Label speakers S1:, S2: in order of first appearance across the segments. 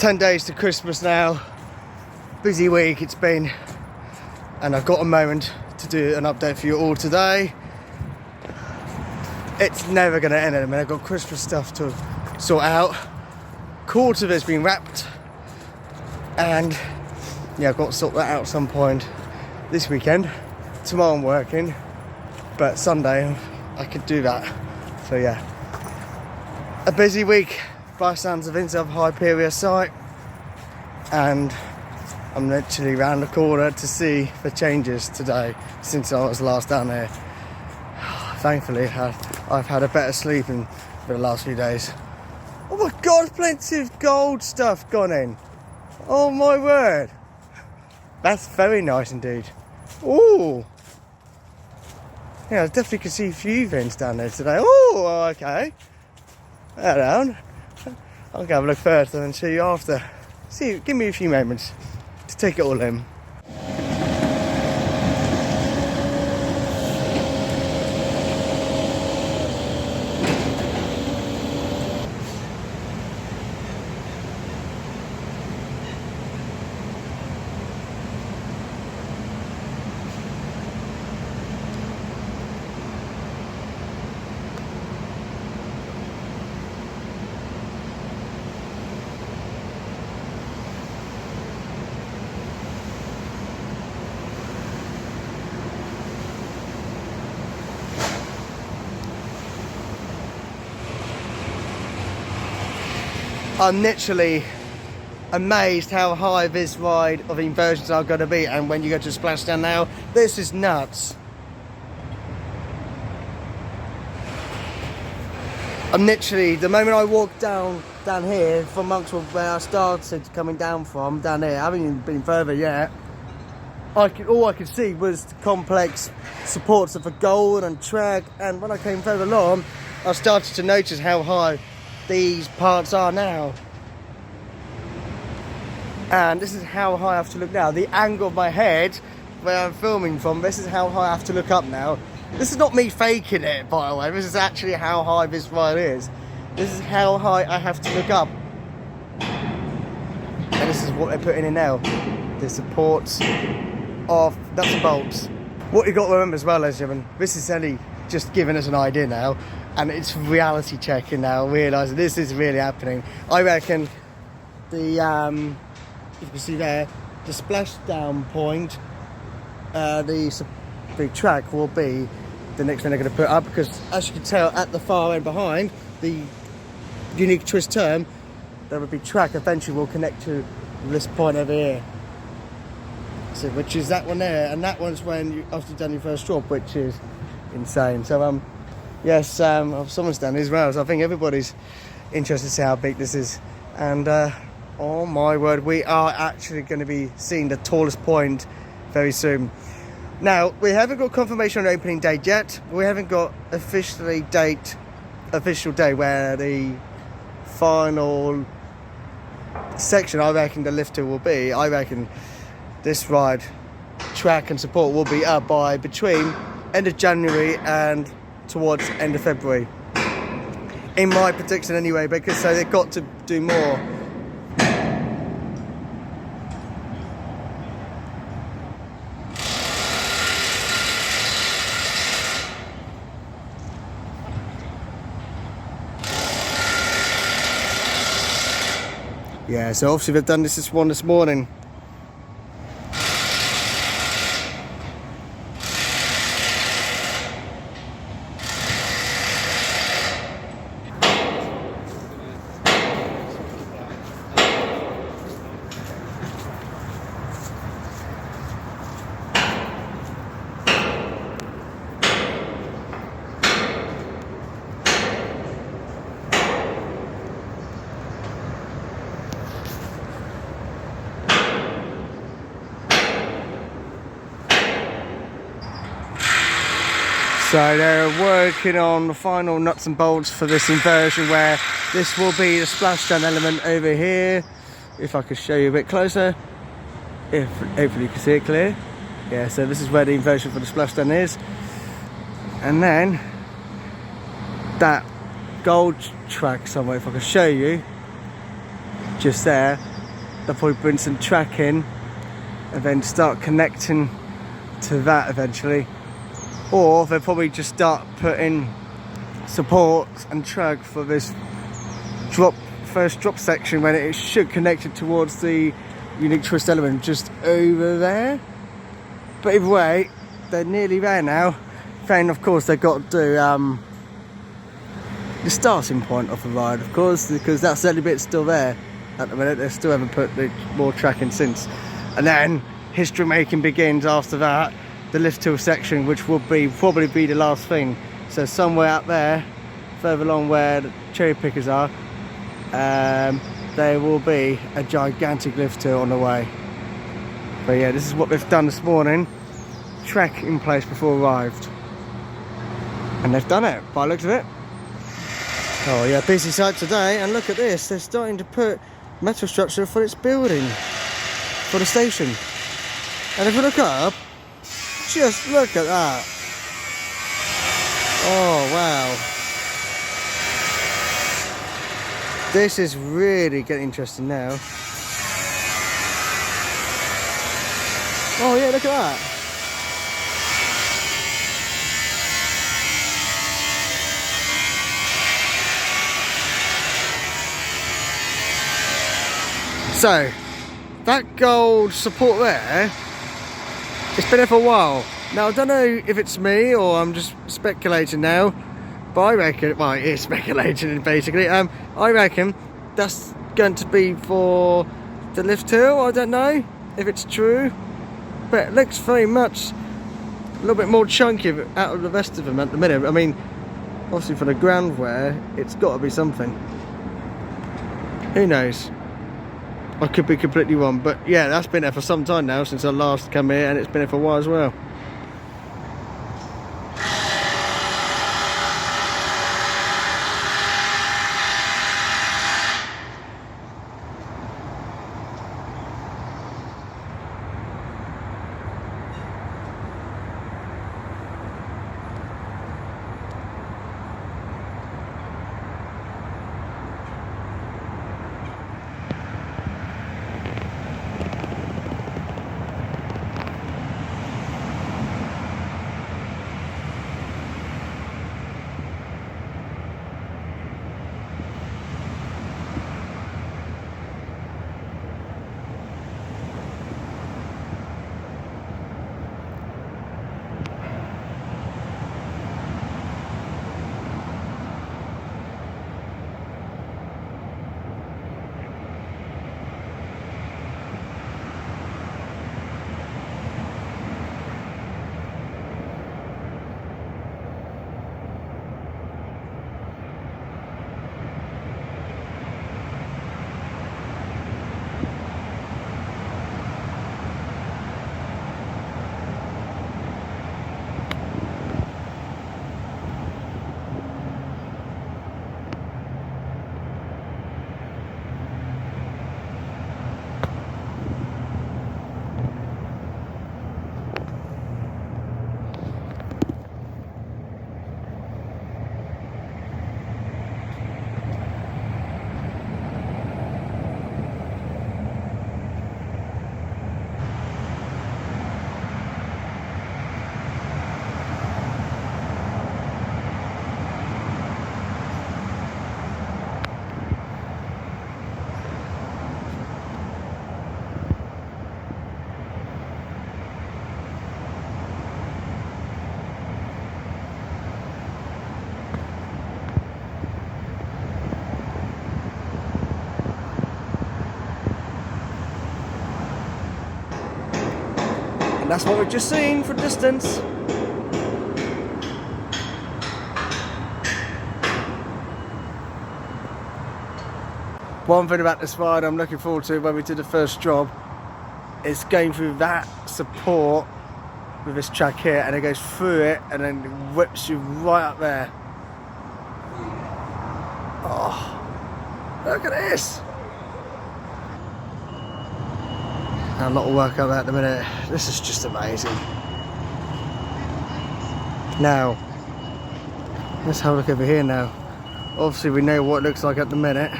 S1: 10 days to Christmas now. Busy week it's been, and I've got a moment to do an update for you all today. It's never going to end. I mean, I've got Christmas stuff to sort out. Quarter of it's been wrapped, and yeah, I've got to sort that out at some point this weekend. Tomorrow I'm working, but Sunday I could do that. So yeah, a busy week by sounds of things of Hyperia site, and I'm literally round the corner to see the changes today since I was last down there. Thankfully I've had a better sleep in the last few days. Oh my god, plenty of gold stuff gone in. Oh my word, that's very nice indeed. Ooh, yeah, I definitely can see a few vents down there today. Oh, okay, that down. I'll go have a look first and then see you after. Give me a few moments to take it all in. I'm literally amazed how high this ride of inversions are going to be, and when you go to splashdown now, this is nuts. I'm literally, the moment I walked down here from Monkswood, where I started coming down from, down here, I haven't even been further yet, all I could see was the complex supports of the gold and track, and when I came further along, I started to notice how high these parts are now. And this is how high I have to look now. The angle of my head where I'm filming from, this is how high I have to look up now. This is not me faking it, by the way. This is actually how high this ride is. This is how high I have to look up. And this is what they're putting in now. The supports of nuts and bolts. What you've got to remember as well, ladies and gentlemen, this is only just giving us an idea now, and it's reality checking now, realising this is really happening. I reckon the you can see there, the splashdown point, the track will be the next thing they're going to put up, because as you can tell at the far end behind the unique twist turn, there will be track eventually will connect to this point over here. So, which is that one there, and that one's when you after done your first drop, which is insane. So yes, someone's done as well, so I think everybody's interested to see how big this is. And oh my word, we are actually going to be seeing the tallest point very soon. Now, we haven't got confirmation on the opening date yet. We haven't got official day where the final section, I reckon, the lifter will be. I reckon this ride, track and support will be up by between end of January and towards end of February. In my prediction anyway, because so they've got to do more. Yeah, so obviously they've done this one this morning. So they're working on the final nuts and bolts for this inversion, where this will be the splashdown element over here. If I could show you a bit closer, if hopefully you can see it clear. Yeah, so this is where the inversion for the splashdown is, and then that gold track somewhere, if I can show you, just there, they'll probably bring some track in and then start connecting to that eventually, or they'll probably just start putting support and track for this first drop section when it should connect it towards the unique twist element just over there. But either way, they're nearly there now. Then of course they've got to do the starting point of the ride, of course, because that's the only bit still there at the minute. They still haven't put the more track in since. And then history making begins after that, the lift hill section, which will probably be the last thing. So somewhere out there, further along where the cherry pickers are, there will be a gigantic lift hill on the way. But yeah, this is what they've done this morning. Track in place before arrived. And they've done it, by the looks of it. Oh yeah, busy site today, and look at this, they're starting to put metal structure for its building, for the station. And if you look up, just look at that. Oh wow. This is really getting interesting now. Oh yeah, look at that. So, that gold support there, it's been there for a while. Now, I don't know if it's me or I'm just speculating now, but I reckon, well, it is speculating basically. I reckon that's going to be for the lift hill. I don't know if it's true, but it looks very much a little bit more chunky out of the rest of them at the minute. I mean, obviously for the ground wear, it's got to be something. Who knows? I could be completely wrong, but yeah, that's been there for some time now since I last come here, and it's been there for a while as well. And that's what we've just seen from distance. One thing about this ride I'm looking forward to when we do the first drop is going through that support with this track here, and it goes through it and then whips you right up there. Oh, look at this. A lot of work up there at the minute. This is just amazing. Now, let's have a look over here now. Obviously we know what it looks like at the minute.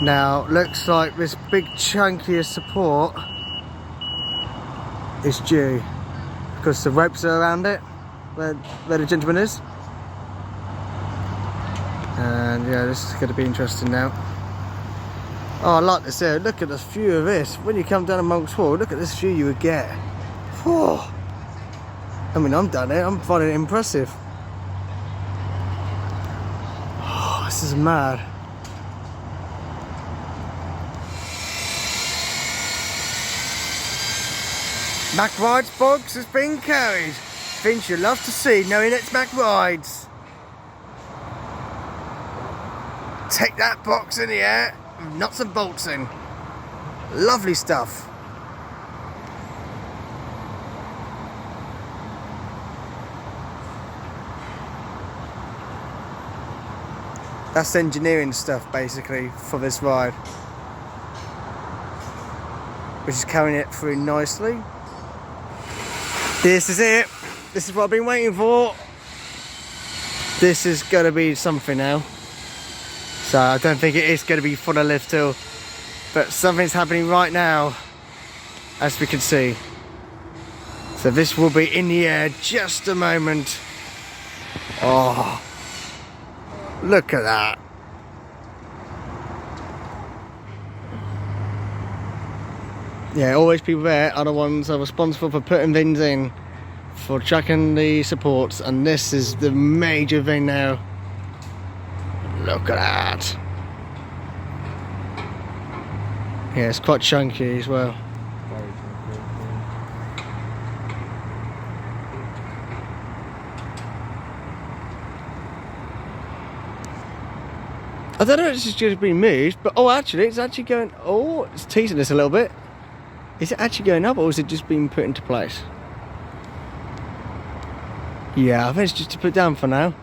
S1: Now, looks like this big chunky of support is due because the ropes are around it, where the gentleman is. And yeah, this is going to be interesting now. Oh, I like this here. Look at the view of this. When you come down a Monk's Hall, look at this view you would get. Whew. I mean, I'm done it. I'm finding it impressive. Oh, this is mad. Mac Rides box has been carried. Things you love to see knowing it's Mac Rides. Take that box in the air with nuts and bolts in. Lovely stuff. That's engineering stuff basically for this ride, which is carrying it through nicely. This is it. This is what I've been waiting for. This is going to be something now. So I don't think it is going to be full of lift hill, but something's happening right now, as we can see. So this will be in the air just a moment. Oh, look at that. Yeah, always people there are the ones that are responsible for putting things in, for tracking the supports, and this is the major thing now. Look at that. Yeah, it's quite chunky as well. I don't know if it's just been moved, but oh, actually, it's actually going. Oh, it's teasing us a little bit. Is it actually going up, or is it just being put into place? Yeah, I think it's just to put down for now.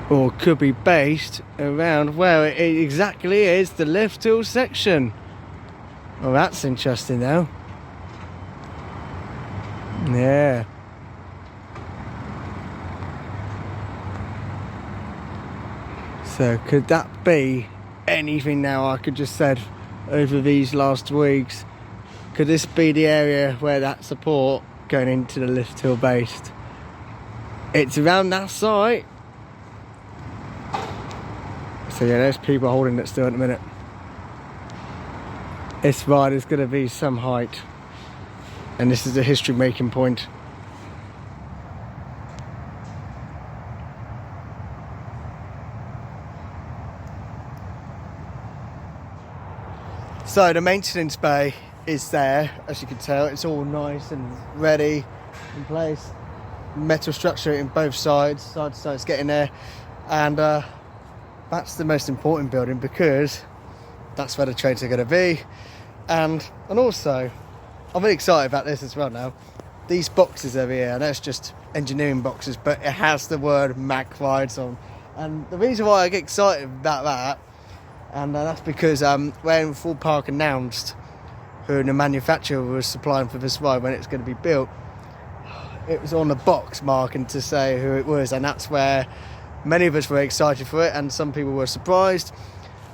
S1: Or could be based around where it exactly is, the lift hill section. Oh, that's interesting now. Yeah. So could that be anything now I could just said over these last weeks? Could this be the area where that support going into the lift hill based? It's around that site. So yeah, there's people holding it still at the minute. This ride is going to be some height, and this is a history making point. So the maintenance bay is there, as you can tell. It's all nice and ready in place. Metal structure in both sides, side to side, it's getting there. And that's the most important building because that's where the trains are going to be. And also, I'm really excited about this as well now. These boxes over here, that's just engineering boxes, but it has the word Mac Rides on. And the reason why I get excited about that, and that's because when Full Park announced who the manufacturer was supplying for this ride when it's going to be built, it was on the box marking to say who it was, and that's where many of us were excited for it, and some people were surprised.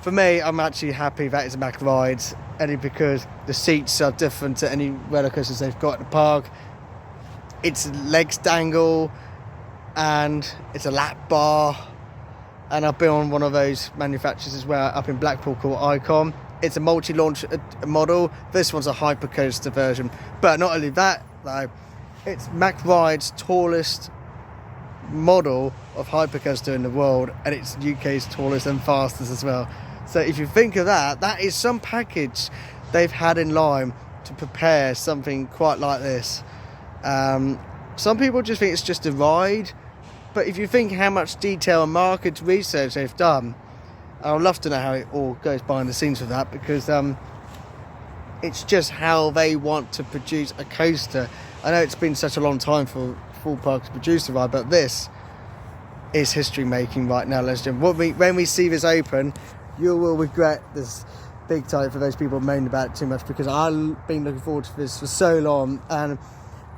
S1: For me, I'm actually happy that it's a Mac Rides, only because the seats are different to any roller coasters they've got at the park. It's legs dangle, and it's a lap bar. And I've been on one of those manufacturers as well up in Blackpool called Icon. It's a multi-launch model. This one's a hypercoaster version. But not only that, though, it's Mac Rides' tallest model of hypercoaster in the world, and it's UK's tallest and fastest as well. So if you think of that, that is some package they've had in line to prepare something quite like this. Some people just think it's just a ride. But if you think how much detail and market research they've done, I'd love to know how it all goes behind the scenes with that, because it's just how they want to produce a coaster. I know it's been such a long time for Full Park to produce the ride, but this is history making right now, ladies and gentlemen. When we see this open, you will regret this big time for those people moaning about it too much, because I've been looking forward to this for so long. And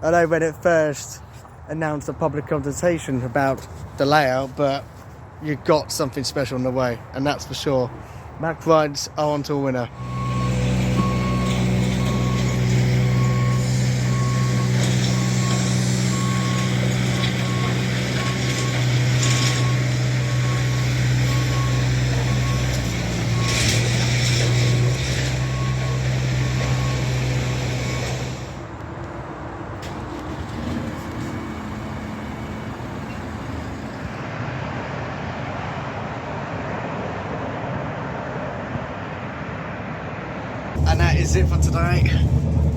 S1: I know when it first announce a public consultation about the layout, but you've got something special on the way, and that's for sure. Mac rides are on to a winner. And that is it for today.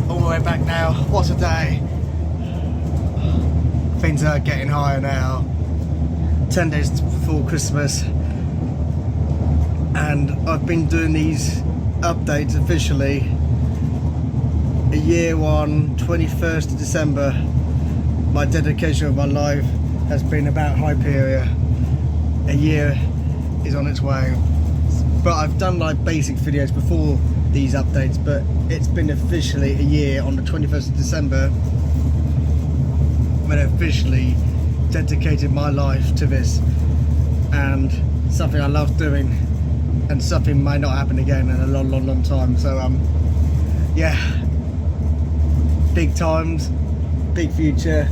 S1: All the way back now. What a day. Things are getting higher now. 10 days before Christmas. And I've been doing these updates officially. A year one, 21st of December. My dedication of my life has been about Hyperia. A year is on its way. But I've done like basic videos before these updates, but it's been officially a year on the 21st of December when I officially dedicated my life to this, and something I love doing, and something might not happen again in a long time. So yeah, big times, big future,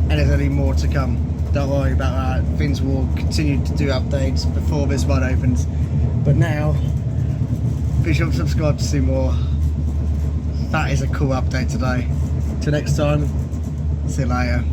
S1: and there's only more to come. Don't worry about that. Things will continue to do updates before this one opens, but now be sure to subscribe to see more. That is a cool update today. Till next time, see you later.